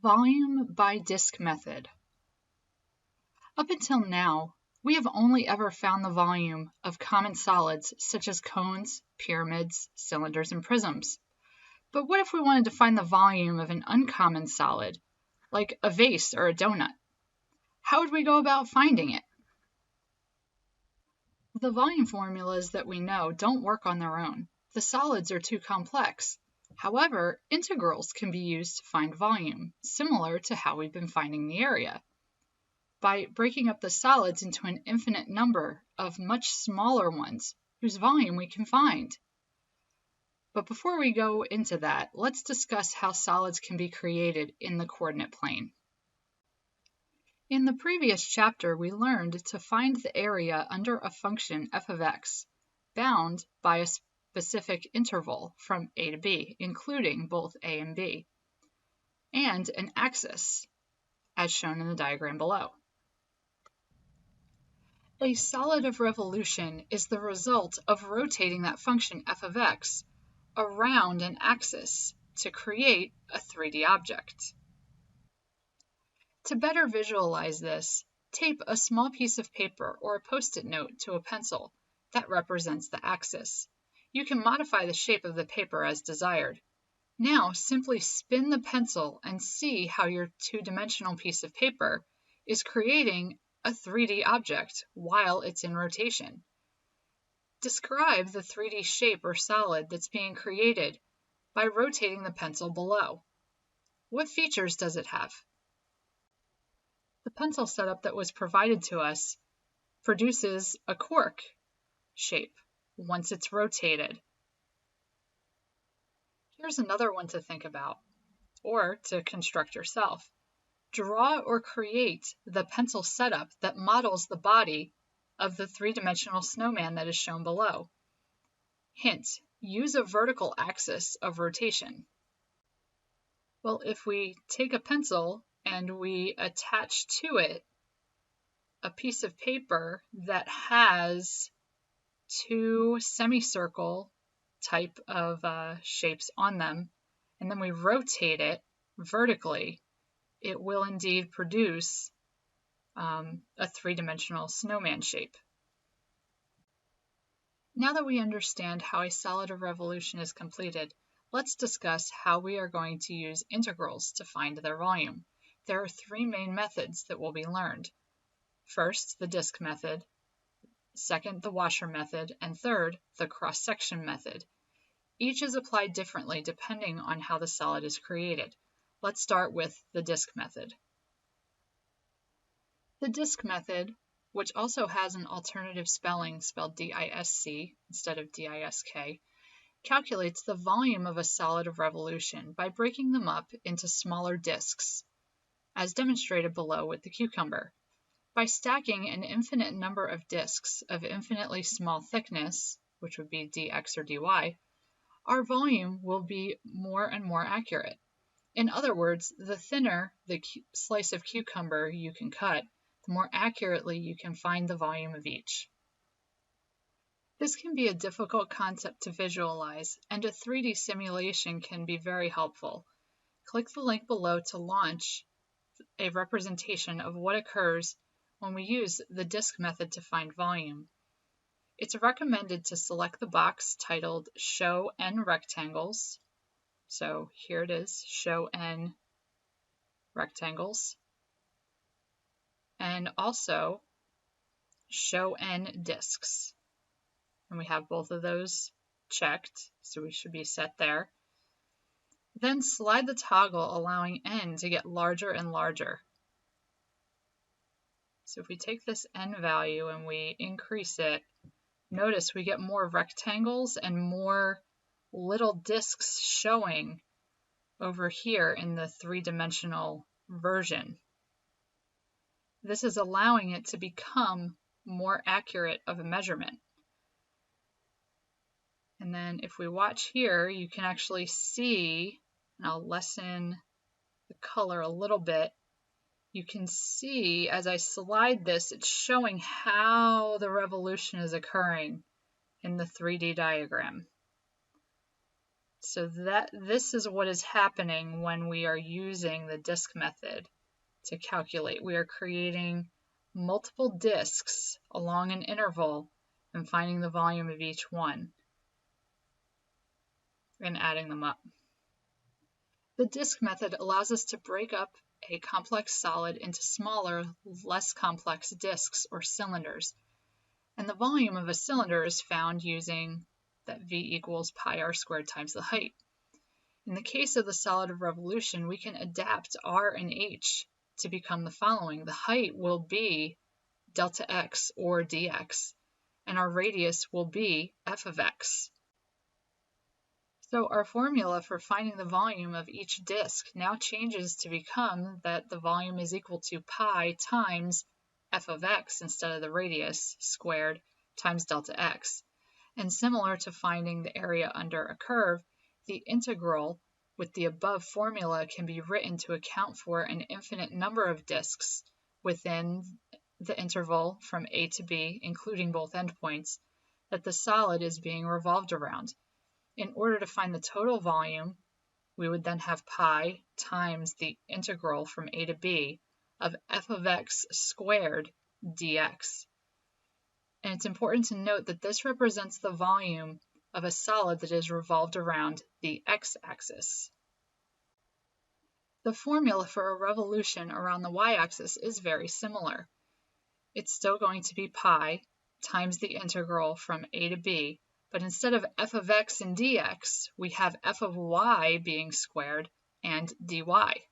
Volume by disk method. Up until now, we have only ever found the volume of common solids such as cones, pyramids, cylinders, and prisms. But what if we wanted to find the volume of an uncommon solid, like a vase or a donut? How would we go about finding it? The volume formulas that we know don't work on their own. The solids are too complex. However, integrals can be used to find volume, similar to how we've been finding the area. By breaking up the solids into an infinite number of much smaller ones, whose volume we can find. But before we go into that, let's discuss how solids can be created in the coordinate plane. In the previous chapter, we learned to find the area under a function f of x, bound by a specific interval from a to b, including both a and b, and an axis, as shown in the diagram below. A solid of revolution is the result of rotating that function f of x around an axis to create a 3D object. To better visualize this, tape a small piece of paper or a post-it note to a pencil that represents the axis. You can modify the shape of the paper as desired. Now simply spin the pencil and see how your two-dimensional piece of paper is creating a 3D object while it's in rotation. Describe the 3D shape or solid that's being created by rotating the pencil below. What features does it have? The pencil setup that was provided to us produces a cork shape once it's rotated. Here's another one to think about, or to construct yourself. Draw or create the pencil setup that models the body of the three-dimensional snowman that is shown below. Hint, use a vertical axis of rotation. Well, if we take a pencil and we attach to it a piece of paper that has two semicircle type of shapes on them, and then we rotate it vertically, it will indeed produce a three-dimensional snowman shape. Now that we understand how a solid of revolution is completed, let's discuss how we are going to use integrals to find their volume. There are three main methods that will be learned. First, the disk method. Second, the washer method. And third, the cross-section method. Each is applied differently depending on how the solid is created. Let's start with the disk method. The disk method, which also has an alternative spelling spelled DISC instead of DISK, calculates the volume of a solid of revolution by breaking them up into smaller disks, as demonstrated below with the cucumber. By stacking an infinite number of disks of infinitely small thickness, which would be dx or dy, our volume will be more and more accurate. In other words, the thinner the slice of cucumber you can cut, the more accurately you can find the volume of each. This can be a difficult concept to visualize, and a 3D simulation can be very helpful. Click the link below to launch a representation of what occurs when we use the disk method to find volume. It's recommended to select the box titled Show N Rectangles. So here it is, Show N Rectangles. And also Show N Disks. And we have both of those checked, so we should be set there. Then slide the toggle allowing N to get larger and larger. So if we take this N value and we increase it, notice we get more rectangles and more little disks showing over here in the three-dimensional version. This is allowing it to become more accurate of a measurement. And then if we watch here, you can actually see, and I'll lessen the color a little bit, you can see as I slide this, it's showing how the revolution is occurring in the 3D diagram. So this is what is happening when we are using the disk method to calculate. We are creating multiple disks along an interval and finding the volume of each one and adding them up. The disk method allows us to break up a complex solid into smaller, less complex disks or cylinders. And the volume of a cylinder is found using that V equals pi r squared times the height. In the case of the solid of revolution, we can adapt r and h to become the following. The height will be delta x or dx, and our radius will be f of x. So our formula for finding the volume of each disk now changes to become that the volume is equal to pi times f of x instead of the radius squared times delta x. And similar to finding the area under a curve, the integral with the above formula can be written to account for an infinite number of disks within the interval from A to B, including both endpoints, that the solid is being revolved around. In order to find the total volume, we would then have pi times the integral from A to B of f of x squared dx. And it's important to note that this represents the volume of a solid that is revolved around the x-axis. The formula for a revolution around the y-axis is very similar. It's still going to be pi times the integral from A to B, but instead of f of x and dx, we have f of y being squared and dy.